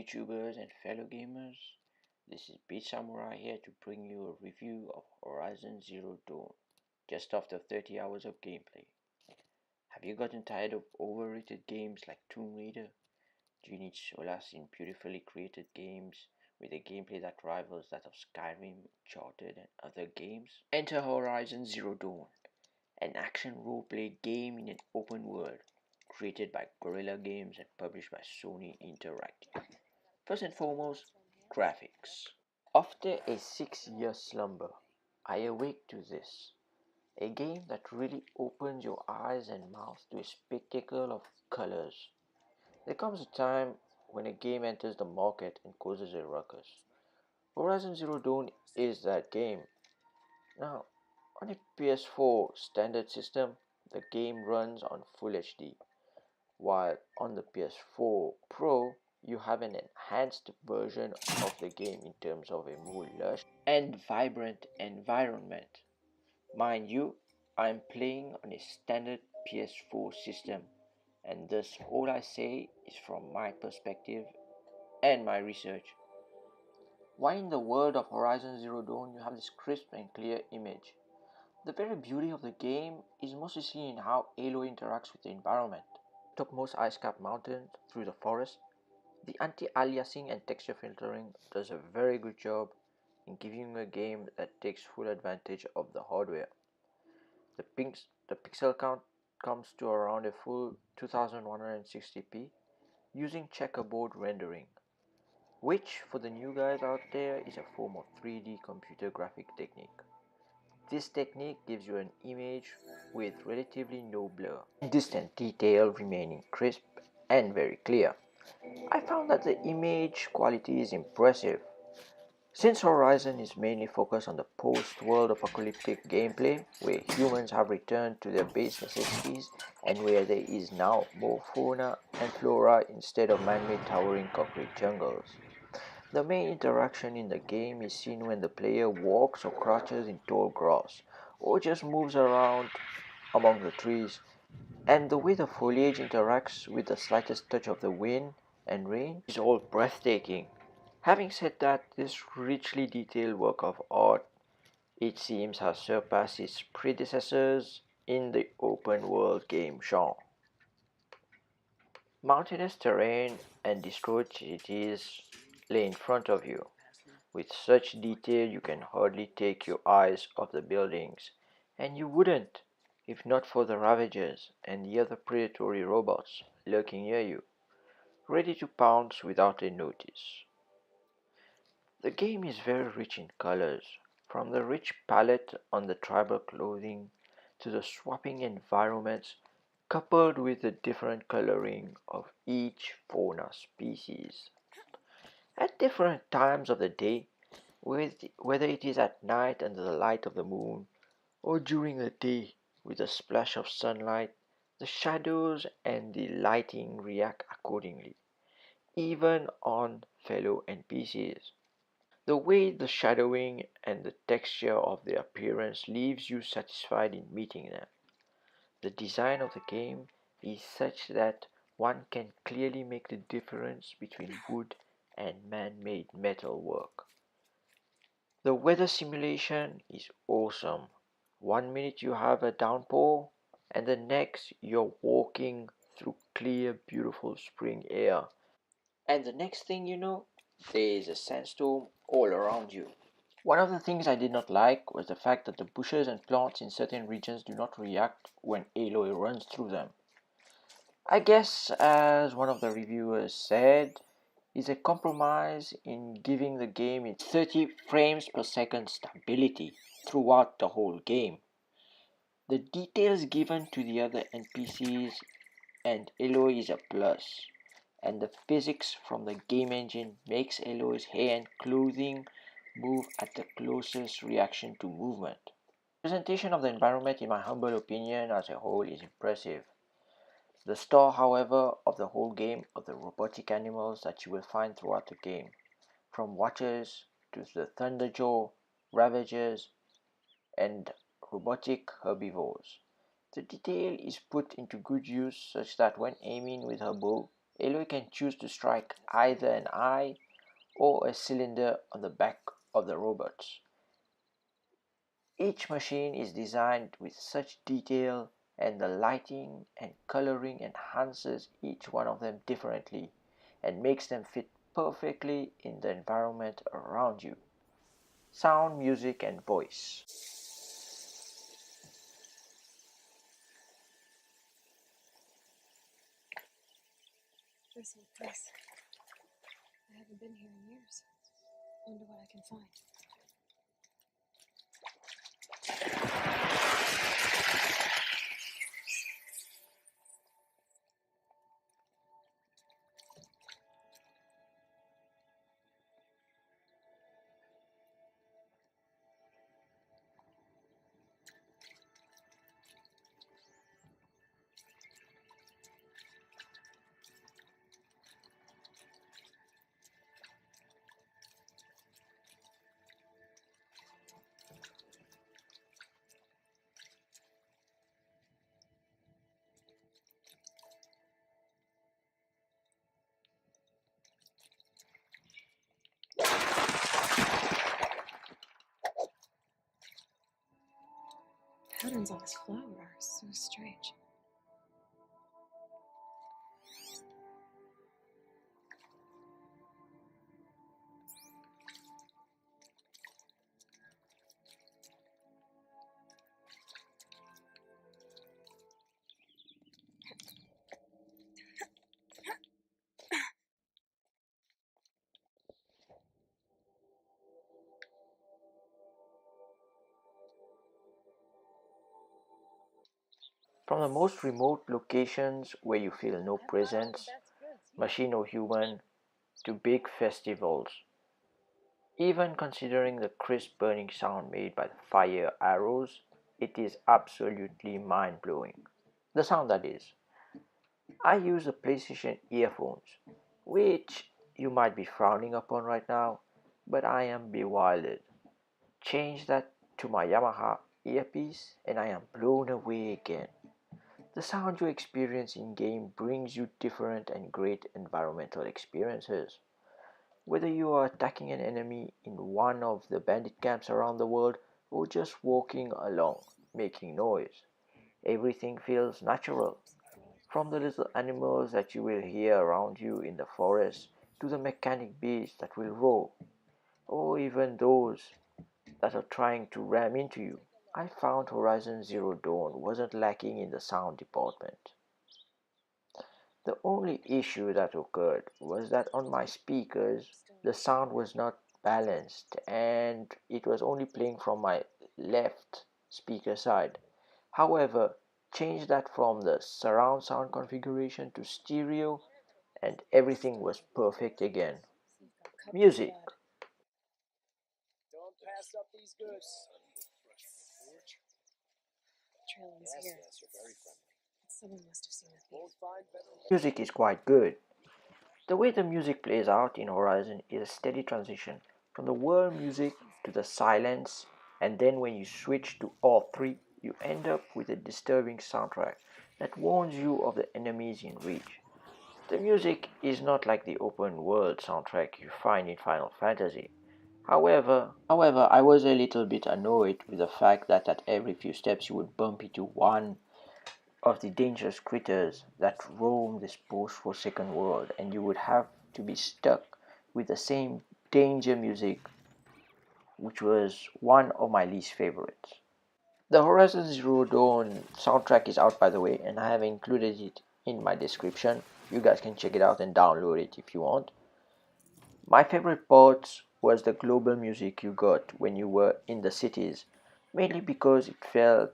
YouTubers and fellow gamers, this is Beat Samurai here to bring you a review of Horizon Zero Dawn, just after 30 hours of gameplay. Have you gotten tired of overrated games like Tomb Raider? Do you need solace in beautifully created games with a gameplay that rivals that of Skyrim, Uncharted and other games? Enter Horizon Zero Dawn, an action role-play game in an open world, created by Guerrilla Games and published by Sony Interactive. First and foremost, graphics. After a 6-year slumber, I awake to this, a game that really opens your eyes and mouth to a spectacle of colors. There comes a time when a game enters the market and causes a ruckus. Horizon Zero Dawn is that game. Now, on a PS4 standard system, the game runs on Full HD, while on the PS4 Pro, you have an enhanced version of the game in terms of a more lush and vibrant environment. Mind you, I'm playing on a standard PS4 system, and thus all I say is from my perspective and my research. Why in the world of Horizon Zero Dawn you have this crisp and clear image? The very beauty of the game is mostly seen in how Aloy interacts with the environment. Topmost ice-capped mountains through the forest, the anti-aliasing and texture filtering does a very good job in giving you a game that takes full advantage of the hardware. The pixel count comes to around a full 2160p using checkerboard rendering, which for the new guys out there is a form of 3D computer graphic technique. This technique gives you an image with relatively no blur, distant detail remaining crisp and very clear. I found that the image quality is impressive. Since Horizon is mainly focused on the post-world apocalyptic gameplay, where humans have returned to their base necessities and where there is now more fauna and flora instead of man-made towering concrete jungles. The main interaction in the game is seen when the player walks or crouches in tall grass, or just moves around among the trees, and the way the foliage interacts with the slightest touch of the wind and rain is all breathtaking. Having said that, this richly detailed work of art, it seems, has surpassed its predecessors in the open world game genre. Mountainous terrain and destroyed cities lay in front of you. With such detail you can hardly take your eyes off the buildings, and you wouldn't if not for the Ravagers and the other predatory robots lurking near you, ready to pounce without a notice. The game is very rich in colors, from the rich palette on the tribal clothing to the swapping environments coupled with the different coloring of each fauna species. At different times of the day, whether it is at night under the light of the moon or during the day with a splash of sunlight, the shadows and the lighting react accordingly, even on fellow NPCs. The way the shadowing and the texture of their appearance leaves you satisfied in meeting them. The design of the game is such that one can clearly make the difference between wood and man-made metal work. The weather simulation is awesome. One minute you have a downpour, and the next you're walking through clear, beautiful spring air. And the next thing you know, there is a sandstorm all around you. One of the things I did not like was the fact that the bushes and plants in certain regions do not react when Aloy runs through them. I guess, as one of the reviewers said, is a compromise in giving the game its 30 frames per second stability throughout the whole game. The details given to the other NPCs and Aloy is a plus, and the physics from the game engine makes Aloy's hair and clothing move at the closest reaction to movement. The presentation of the environment, in my humble opinion, as a whole is impressive. The star, however, of the whole game are the robotic animals that you will find throughout the game, from Watchers to the Thunderjaw, Ravagers, and robotic herbivores. The detail is put into good use such that when aiming with her bow, Aloy can choose to strike either an eye or a cylinder on the back of the robots. Each machine is designed with such detail, and the lighting and coloring enhances each one of them differently and makes them fit perfectly in the environment around you. Sound, music, and voice. This old place. I haven't been here in years. Wonder what I can find. Patterns on this flower are so strange. From the most remote locations where you feel no presence, machine or human, to big festivals. Even considering the crisp burning sound made by the fire arrows, it is absolutely mind blowing. The sound, that is. I use the PlayStation earphones, which you might be frowning upon right now, but I am bewildered. Change that to my Yamaha earpiece, and I am blown away again. The sound you experience in game brings you different and great environmental experiences. Whether you are attacking an enemy in one of the bandit camps around the world or just walking along, making noise, everything feels natural. From the little animals that you will hear around you in the forest to the mechanic beasts that will roar, or even those that are trying to ram into you, I found Horizon Zero Dawn wasn't lacking in the sound department. The only issue that occurred was that on my speakers the sound was not balanced and it was only playing from my left speaker side. However, change that from the surround sound configuration to stereo and everything was perfect again. Music. Don't pass up these goods. Trail ends here. Someone must have seen the thief. Music is quite good. The way the music plays out in Horizon is a steady transition from the world music to the silence, and then when you switch to all three, you end up with a disturbing soundtrack that warns you of the enemies in reach. The music is not like the open world soundtrack you find in Final Fantasy. However, I was a little bit annoyed with the fact that at every few steps you would bump into one of the dangerous critters that roam this post-forsaken world, and you would have to be stuck with the same danger music, which was one of my least favorites. The Horizon Zero Dawn soundtrack is out, by the way, and I have included it in my description. You guys can check it out and download it if you want. My favorite part was the global music you got when you were in the cities, mainly because it felt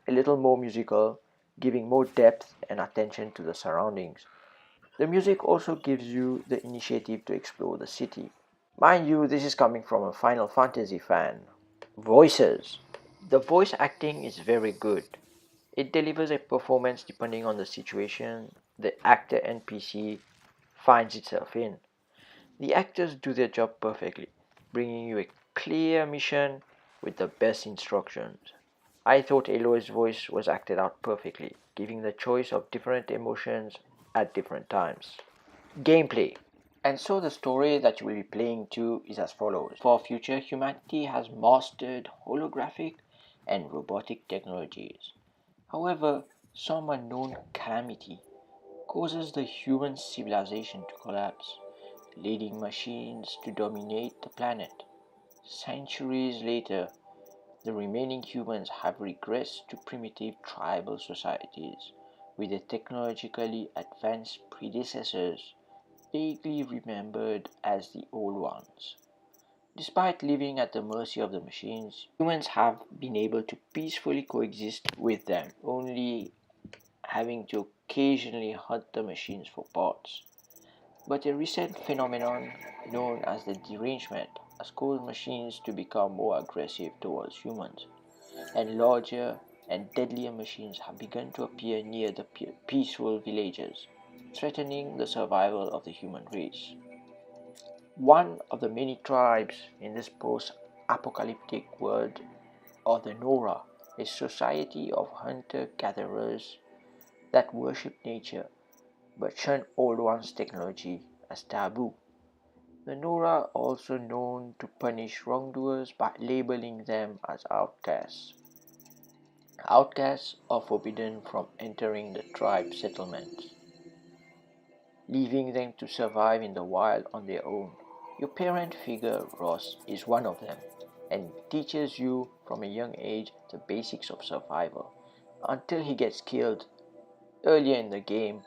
a little more musical, giving more depth and attention to the surroundings. The music also gives you the initiative to explore the city. Mind you, this is coming from a Final Fantasy fan. Voices. The voice acting is very good. It delivers a performance depending on the situation the actor NPC finds itself in. The actors do their job perfectly, bringing you a clear mission with the best instructions. I thought Aloy's voice was acted out perfectly, giving the choice of different emotions at different times. Gameplay. And so the story that you will be playing to is as follows. For future, humanity has mastered holographic and robotic technologies. However, some unknown calamity causes the human civilization to collapse, leading machines to dominate the planet. Centuries later, the remaining humans have regressed to primitive tribal societies, with their technologically advanced predecessors vaguely remembered as the old ones. Despite living at the mercy of the machines, humans have been able to peacefully coexist with them, only having to occasionally hunt the machines for parts. But a recent phenomenon known as the derangement has caused machines to become more aggressive towards humans, and larger and deadlier machines have begun to appear near the peaceful villages, threatening the survival of the human race. One of the many tribes in this post apocalyptic world of the Nora, a society of hunter gatherers that worship nature but shun Old One's technology as taboo. The Nora are also known to punish wrongdoers by labeling them as outcasts. Outcasts are forbidden from entering the tribe settlements, leaving them to survive in the wild on their own. Your parent figure, Ross, is one of them and teaches you from a young age the basics of survival until he gets killed earlier in the game,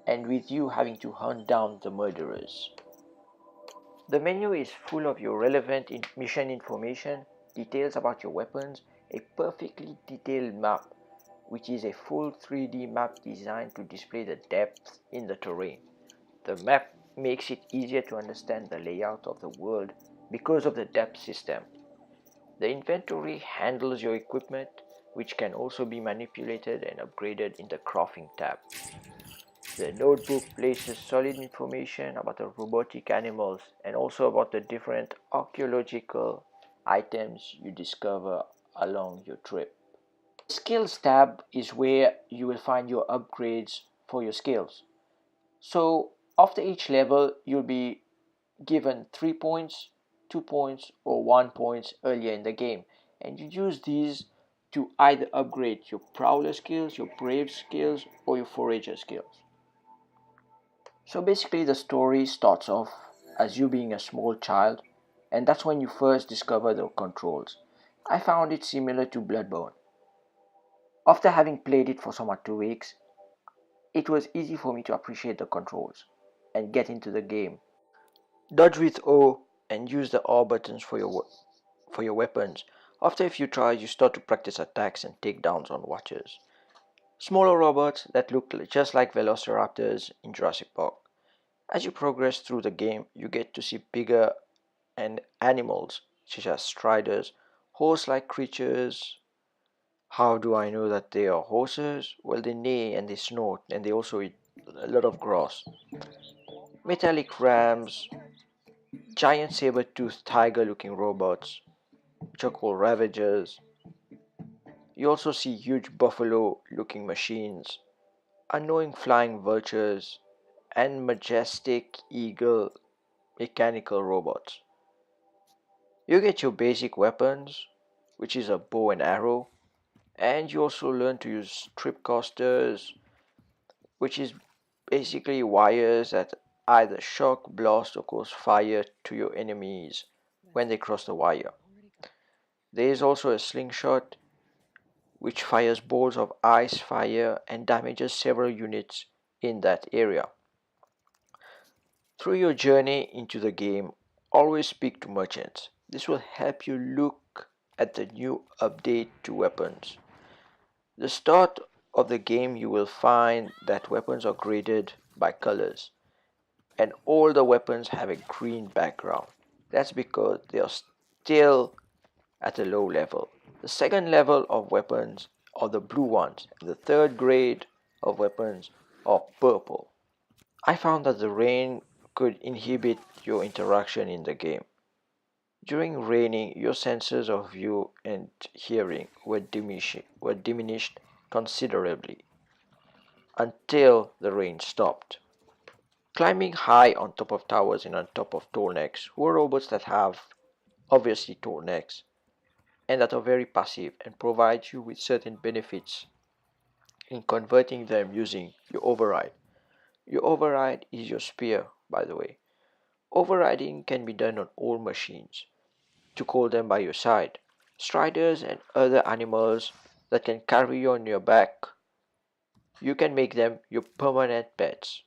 and with you having to hunt down the murderers. The menu is full of your relevant mission information, details about your weapons, a perfectly detailed map, which is a full 3D map designed to display the depth in the terrain. The map makes it easier to understand the layout of the world because of the depth system. The inventory handles your equipment, which can also be manipulated and upgraded in the crafting tab. The notebook places solid information about the robotic animals and also about the different archaeological items you discover along your trip. Skills tab is where you will find your upgrades for your skills. So after each level, you'll be given 3 points, 2 points, or 1 point earlier in the game, and you use these to either upgrade your prowler skills, your brave skills, or your forager skills. So basically, the story starts off as you being a small child, and that's when you first discover the controls. I found it similar to Bloodborne. After having played it for somewhat 2 weeks, it was easy for me to appreciate the controls and get into the game. Dodge with O and use the R buttons for your weapons. After a few tries, you start to practice attacks and takedowns on watchers. Smaller robots that look just like velociraptors in Jurassic Park. As you progress through the game, you get to see bigger and animals such as striders, horse-like creatures. How do I know that they are horses? Well, they neigh and they snort, and they also eat a lot of grass. Metallic rams, giant saber-toothed tiger-looking robots, which are called ravagers. You also see huge buffalo-looking machines, annoying flying vultures, and majestic eagle mechanical robots. You get your basic weapons, which is a bow and arrow, and you also learn to use tripcasters, which is basically wires that either shock, blast, or cause fire to your enemies when they cross the wire. There is also a slingshot, which fires balls of ice fire and damages several units in that area. Through your journey into the game, always speak to merchants. This will help you look at the new update to weapons. The start of the game, you will find that weapons are graded by colors, and all the weapons have a green background. That's because they are still at a low level. The second level of weapons are the blue ones, and the third grade of weapons are purple. I found that the rain could inhibit your interaction in the game. During raining, your senses of view and hearing were diminished considerably until the rain stopped. climbing high on top of towers and on top of tall necks, who are robots that have obviously tall necks and that are very passive and provide you with certain benefits in converting them using your override. Your override is your spear, by the way. Overriding can be done on all machines to call them by your side. Striders and other animals that can carry you on your back, you can make them your permanent pets.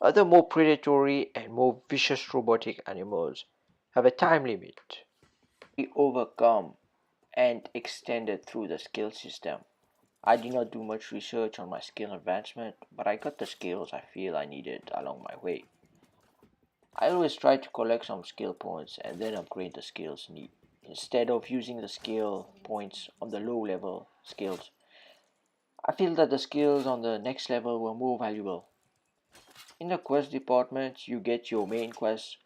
Other more predatory and more vicious robotic animals have a time limit. We overcome and extended through the skill system. I did not do much research on my skill advancement, but I got the skills I feel I needed along my way. I always try to collect some skill points and then upgrade the skills need instead of using the skill points on the low level skills. I feel that the skills on the next level were more valuable. In the quest department, you get your main quest,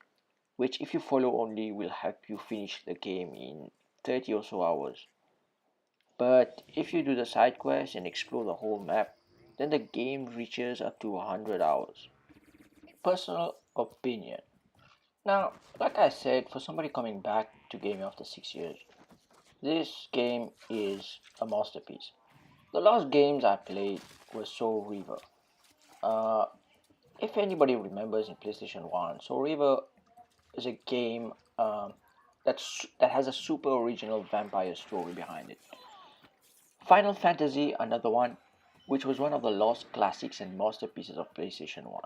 which if you follow only will help you finish the game in 30 or so hours. But if you do the side quests and explore the whole map, then the game reaches up to 100 hours. Personal opinion. Now, like I said, for somebody coming back to gaming after 6 years, this game is a masterpiece. The last games I played were Soul Reaver. Uh, if anybody remembers in PlayStation 1, Soul Reaver is a game that has a super original vampire story behind it. Final Fantasy, another one, which was one of the lost classics and masterpieces of PlayStation 1,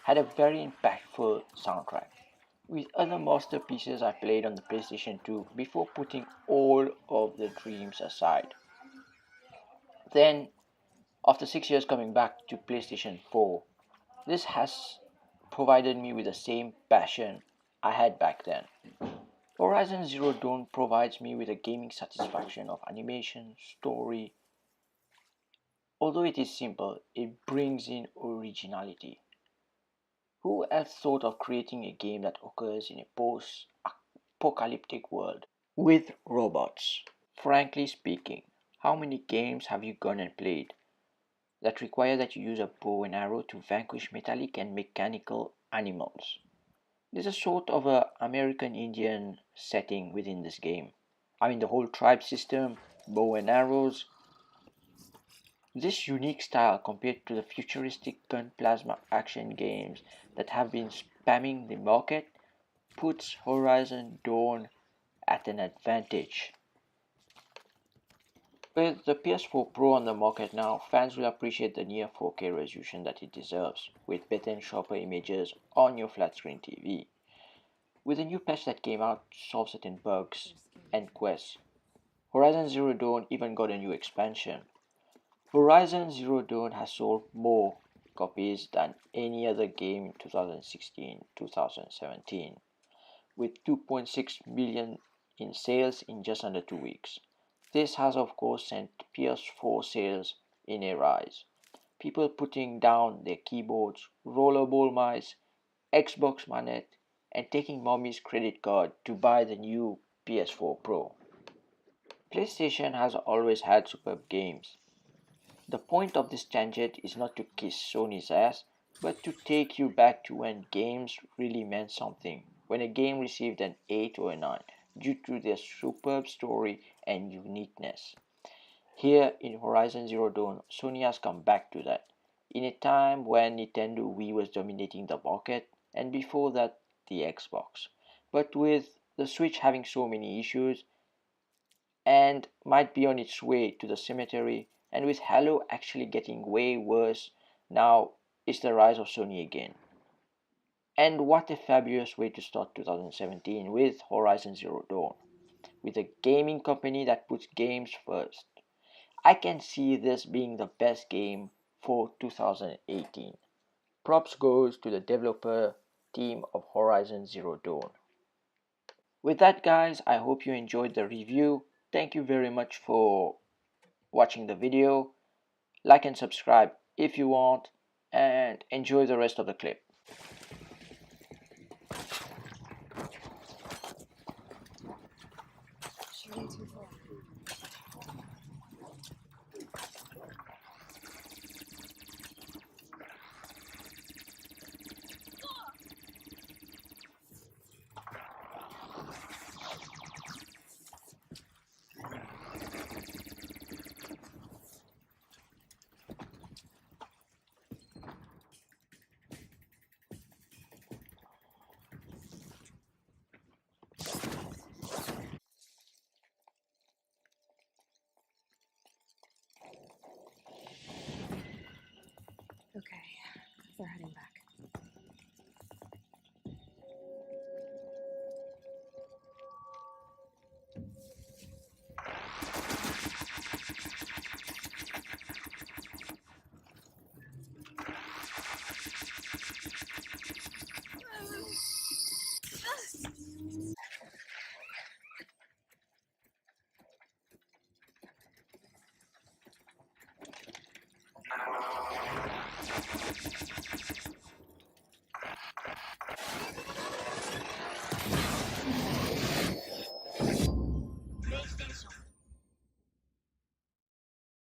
had a very impactful soundtrack. With other masterpieces I played on the PlayStation 2 before putting all of the dreams aside. Then, after 6 years coming back to PlayStation 4, this has provided me with the same passion I had back then. Horizon Zero Dawn provides me with a gaming satisfaction of animation, story. Although it is simple, it brings in originality. Who else thought of creating a game that occurs in a post apocalyptic world with robots? Frankly speaking, how many games have you gone and played that require that you use a bow and arrow to vanquish metallic and mechanical animals? There's a sort of a American Indian setting within this game. I mean the whole tribe system, bow and arrows. This unique style compared to the futuristic gun plasma action games that have been spamming the market puts Horizon Dawn at an advantage. With the PS4 Pro on the market now, fans will appreciate the near 4K resolution that it deserves, with better and sharper images on your flat screen TV. With a new patch that came out to solve certain bugs and quests, Horizon Zero Dawn even got a new expansion. Horizon Zero Dawn has sold more copies than any other game in 2016-2017, with 2.6 million in sales in just under 2 weeks. This has of course sent PS4 sales in a rise. People putting down their keyboards, rollerball mice, Xbox manette, and taking mommy's credit card to buy the new PS4 Pro. PlayStation has always had superb games. The point of this tangent is not to kiss Sony's ass, but to take you back to when games really meant something, when a game received an 8 or a 9 due to their superb story and uniqueness. Here in Horizon Zero Dawn, Sony has come back to that. In a time when Nintendo Wii was dominating the market, and before that, the Xbox. But with the Switch having so many issues, and might be on its way to the cemetery, and with Halo actually getting way worse, now it's the rise of Sony again. And what a fabulous way to start 2017 with Horizon Zero Dawn, with a gaming company that puts games first. I can see this being the best game for 2018. Props goes to the developer team of Horizon Zero Dawn. With that guys, I hope you enjoyed the review. Thank you very much for watching the video. Like and subscribe if you want, and enjoy the rest of the clip. Shooting too far.